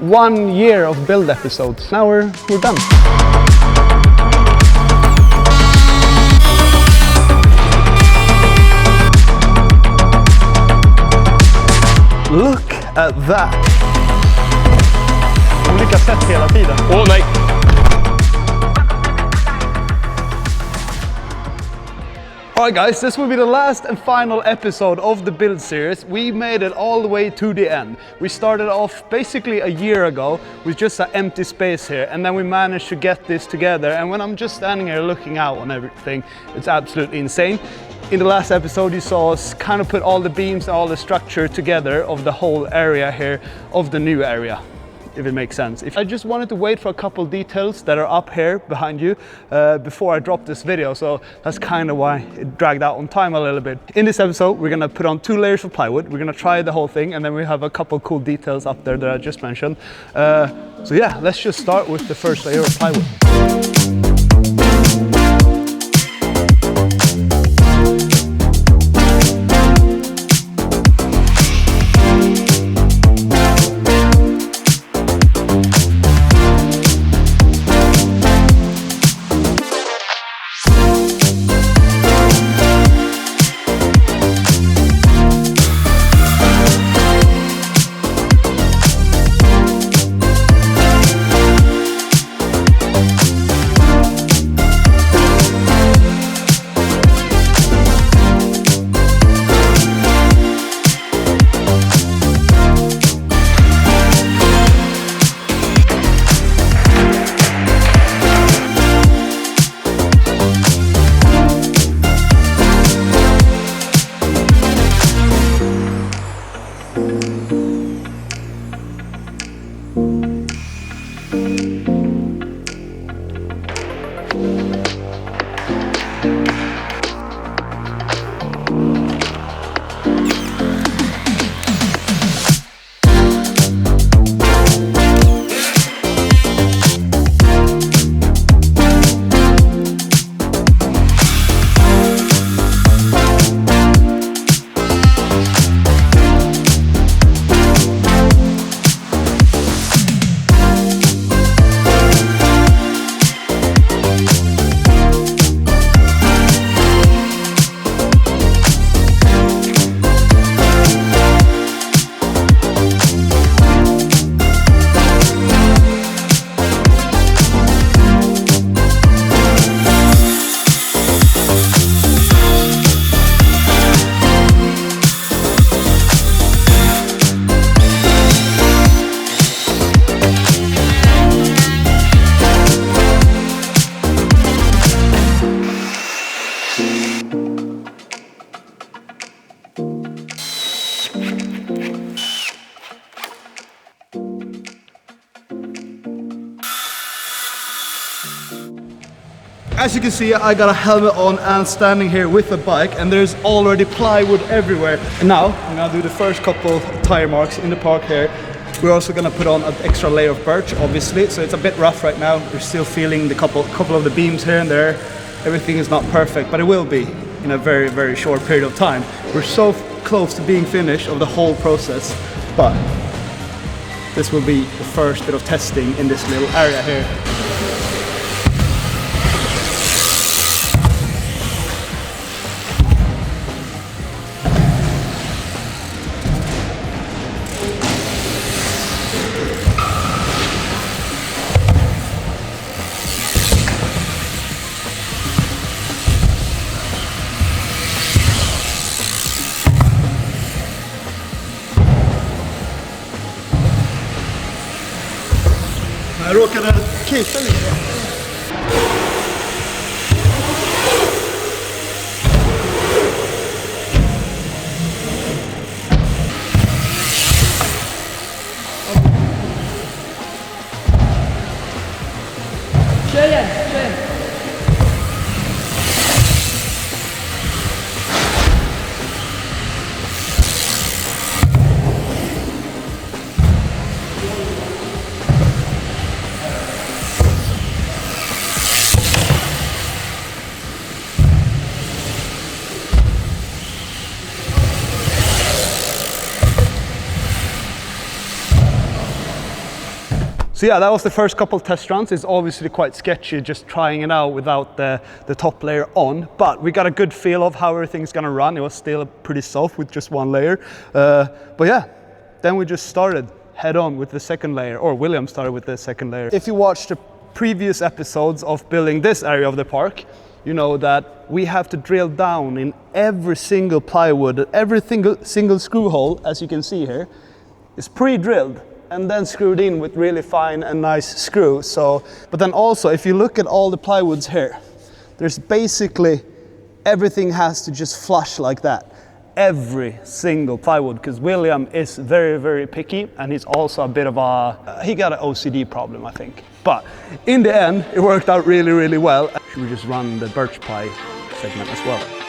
1 year of build episodes. Now we're done. Look at that! Olika sätt hela tiden. Åh nej! Alright guys, this will be the last and final episode of the build series. We made it all the way to the end. We started off basically a year ago with just an empty space here, and then we managed to get this together, and when I'm just standing here looking out on everything, it's absolutely insane. In the last episode you saw us kind of put all the beams and all the structure together of the whole area here, of the new area, if it makes sense. I just wanted to wait for a couple details that are up here behind you before I drop this video, so that's kind of why it dragged out on time a little bit. In this episode we're gonna put on 2 layers of plywood, we're gonna try the whole thing, and then we have a couple cool details up there that I just mentioned. So yeah, let's just start with the first layer of plywood. As you can see, I got a helmet on and standing here with a bike, and there's already plywood everywhere. And now I'm gonna do the first couple tire marks in the park here. We're also gonna put on an extra layer of birch, obviously, so it's a bit rough right now. We're still feeling the couple of the beams here and there. Everything is not perfect, but it will be in a very, very short period of time. We're so close to being finished of the whole process, but this will be the first bit of testing in this little area here. Jag råkade kissa lite. Kör igen, kör igen. So yeah, that was the first couple test runs. It's obviously quite sketchy just trying it out without the top layer on, but we got a good feel of how everything's gonna run. It was still pretty soft with just one layer. But yeah, then we just started head on with the second layer, or William started with the second layer. If you watched the previous episodes of building this area of the park, you know that we have to drill down in every single plywood, every single screw hole, as you can see here, is pre-drilled and then screwed in with really fine and nice screw. So, but then also, if you look at all the plywoods here, there's basically everything has to just flush like that. Every single plywood, because William is very, very picky, and he's also a bit of he got an OCD problem, I think. But in the end, it worked out really, really well. We just run the birch ply segment as well.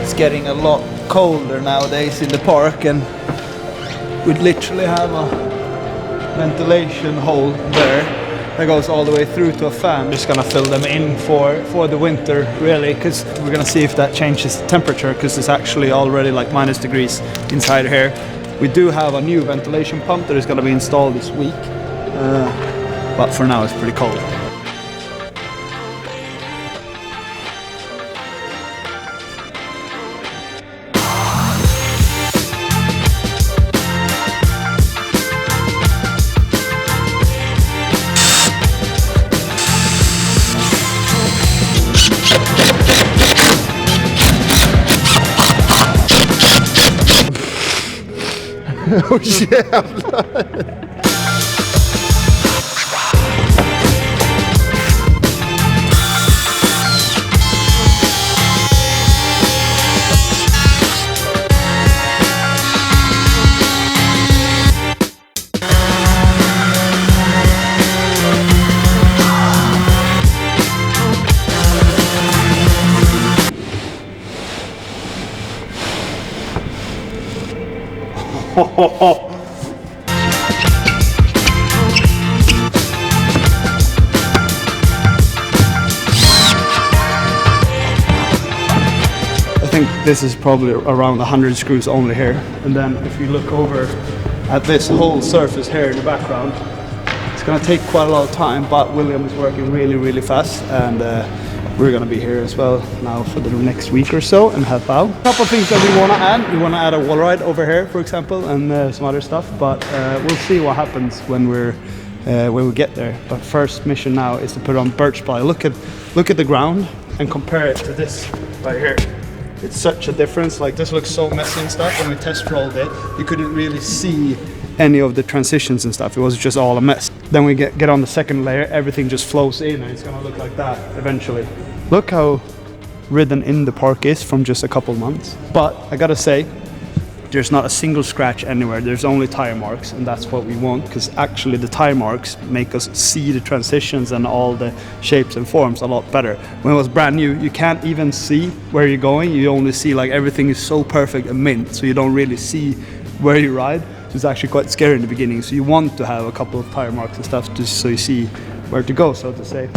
It's getting a lot colder nowadays in the park, and we literally have a ventilation hole there that goes all the way through to a fan. Just gonna fill them in for the winter, really, because we're gonna see if that changes the temperature, because it's actually already like -degrees inside here. We do have a new ventilation pump that is gonna be installed this week, but for now it's pretty cold. Oh jävlar! I think this is probably around 100 screws only here, and then if you look over at this whole surface here in the background, it's gonna take quite a lot of time, but William is working really, really fast, and we're gonna be here as well now for the next week or so and help out. A couple of things that we wanna add. We wanna add a wall ride over here, for example, and some other stuff, but we'll see what happens when we get there. But first mission now is to put on birch ply. Look at the ground and compare it to this right here. It's such a difference. Like, this looks so messy and stuff. When we test rolled it, you couldn't really see any of the transitions and stuff. It was just all a mess. Then we get on the second layer, everything just flows in, and it's gonna look like that eventually. Look how ridden in the park is from just a couple months. But I gotta say, there's not a single scratch anywhere. There's only tire marks, and that's what we want, because actually the tire marks make us see the transitions and all the shapes and forms a lot better. When it was brand new, you can't even see where you're going. You only see like everything is so perfect and mint, so you don't really see where you ride. So it's actually quite scary in the beginning. So you want to have a couple of tire marks and stuff just so you see where to go, so to say.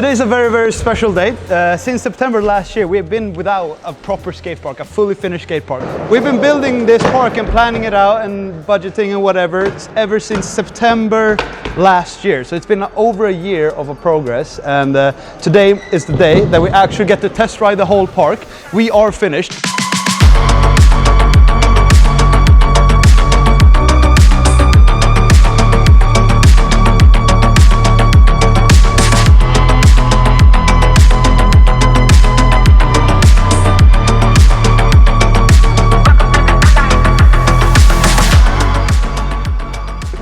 Today's a very, very special day. Since September last year, we have been without a proper skate park, a fully finished skate park. We've been building this park and planning it out and budgeting and whatever ever since September last year. So it's been over a year of a progress, and today is the day that we actually get to test ride the whole park. We are finished.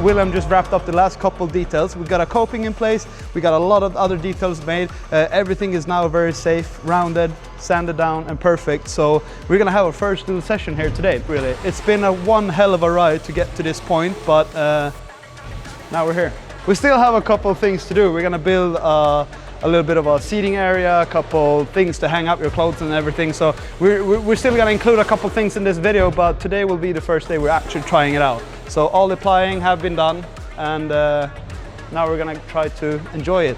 William just wrapped up the last couple details. We got a coping in place, we got a lot of other details made. Everything is now very safe, rounded, sanded down and perfect. So we're gonna have our first little session here today, really. It's been one hell of a ride to get to this point, but now we're here. We still have a couple of things to do. We're gonna build a little bit of a seating area, a couple things to hang up your clothes and everything. So we're still gonna include a couple things in this video, but today will be the first day we're actually trying it out. So all the applying have been done, and now we're gonna try to enjoy it.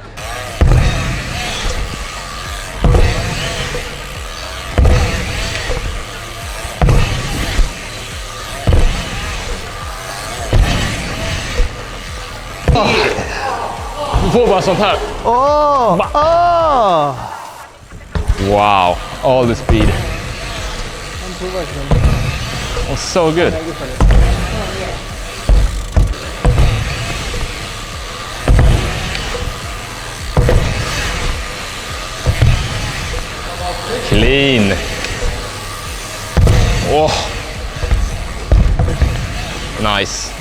Du får bara sånt här. Wow, all the speed. Oh, so good. Clean. Oh. Nice.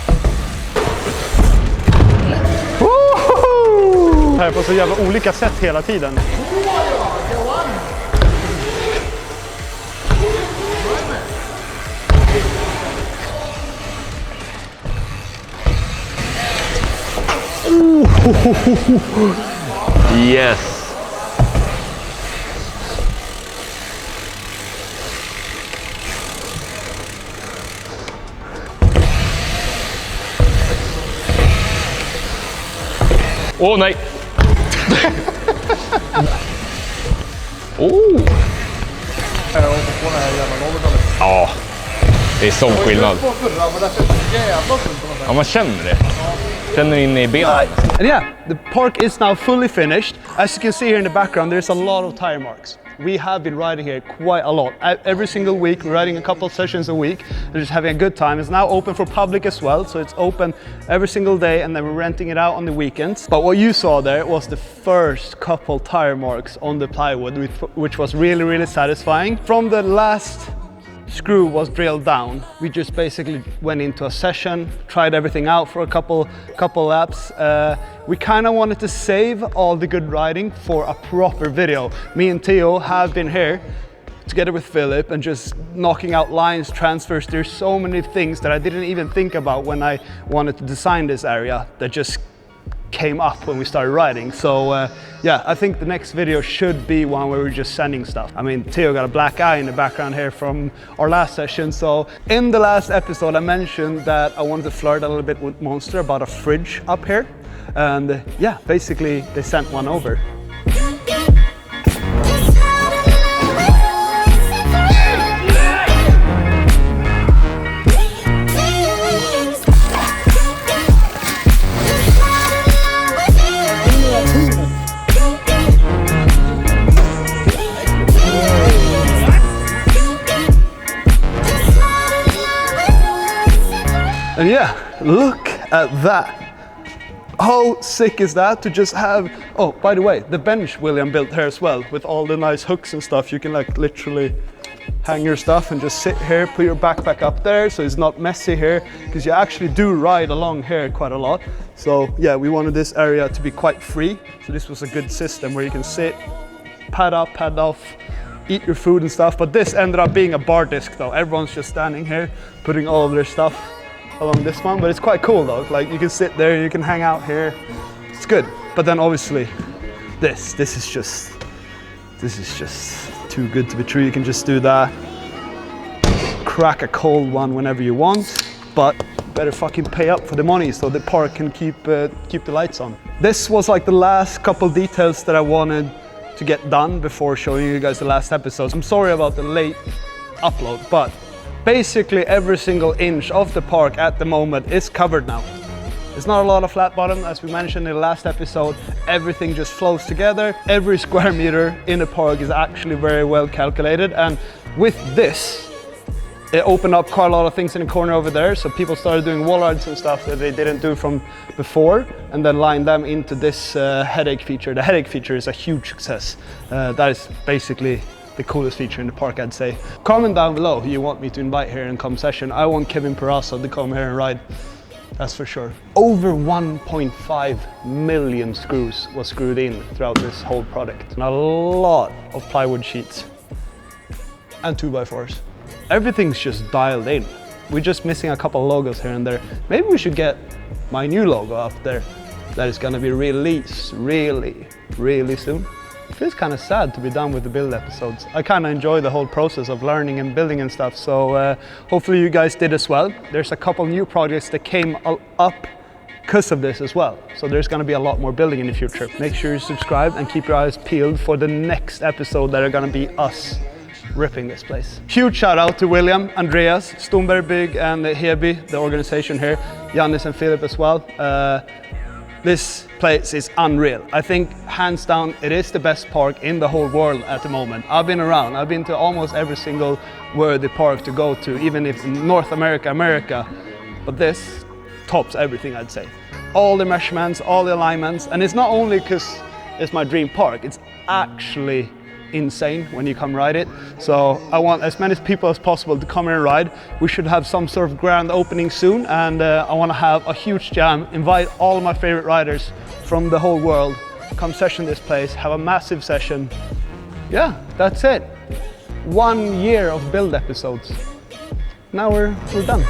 Här på så jävla olika sätt hela tiden. Yes. Åh, nej! Ja, det är sån skillnad. Ja, man känner det. Känner in i benen. And yeah, the park is now fully finished. As you can see here in the background, there's a lot of tire marks. We have been riding here quite a lot. Every single week, we're riding a couple of sessions a week. We're just having a good time. It's now open for public as well, so it's open every single day, and then we're renting it out on the weekends. But what you saw there was the first couple tire marks on the plywood, which was really, really satisfying. From the last screw was drilled down, we just basically went into a session, tried everything out for a couple laps. We kind of wanted to save all the good riding for a proper video. Me and Theo have been here together with Philip and just knocking out lines, transfers. There's so many things that I didn't even think about when I wanted to design this area that just came up when we started riding. So yeah, I think the next video should be one where we're just sending stuff. I mean, Theo got a black eye in the background here from our last session. So in the last episode, I mentioned that I wanted to flirt a little bit with Monster about a fridge up here. And yeah, basically they sent one over. And yeah, look at that. How sick is that to just have, oh, by the way, the bench William built here as well with all the nice hooks and stuff. You can like literally hang your stuff and just sit here, put your backpack up there so it's not messy here, because you actually do ride along here quite a lot. So yeah, we wanted this area to be quite free. So this was a good system where you can sit, pad up, pad off, eat your food and stuff. But this ended up being a bar disc though. Everyone's just standing here, putting all of their stuff along this one, but it's quite cool though. Like you can sit there, you can hang out here. It's good. But then obviously this is just too good to be true. You can just do that, crack a cold one whenever you want, but better fucking pay up for the money so the park can keep the lights on. This was like the last couple details that I wanted to get done before showing you guys the last episodes. I'm sorry about the late upload, but basically every single inch of the park at the moment is covered now. It's not a lot of flat bottom, as we mentioned in the last episode. Everything just flows together. Every square meter in the park is actually very well calculated, and with this, it opened up quite a lot of things in the corner over there, so people started doing wall rides and stuff that they didn't do from before, and then line them into this headache feature. The headache feature is a huge success. That is basically the coolest feature in the park, I'd say. Comment down below who you want me to invite here and come session. I want Kevin Perazzo to come here and ride. That's for sure. Over 1.5 million screws was screwed in throughout this whole product. And a lot of plywood sheets and 2x4s. Everything's just dialed in. We're just missing a couple logos here and there. Maybe we should get my new logo up there that is gonna be released really soon. It feels kind of sad to be done with the build episodes. I kind of enjoy the whole process of learning and building and stuff, so hopefully you guys did as well. There's a couple new projects that came up because of this as well, so there's going to be a lot more building in the future. Make sure you subscribe and keep your eyes peeled for the next episode that are going to be us ripping this place. Huge shout out to William, Andreas, Stomberg Bygg and Heby, the organization here, Jannis and Philip as well. This place is unreal. I think hands down it is the best park in the whole world at the moment. I've been around, I've been to almost every single worthy park to go to, even if in North America, but this tops everything, I'd say. All the measurements, all the alignments, and it's not only because it's my dream park, it's actually insane when you come ride it. So I want as many people as possible to come here and ride. We should have some sort of grand opening soon, and I want to have a huge jam, invite all of my favorite riders from the whole world, come session this place, have a massive session. Yeah, that's it. 1 year of build episodes. Now we're done.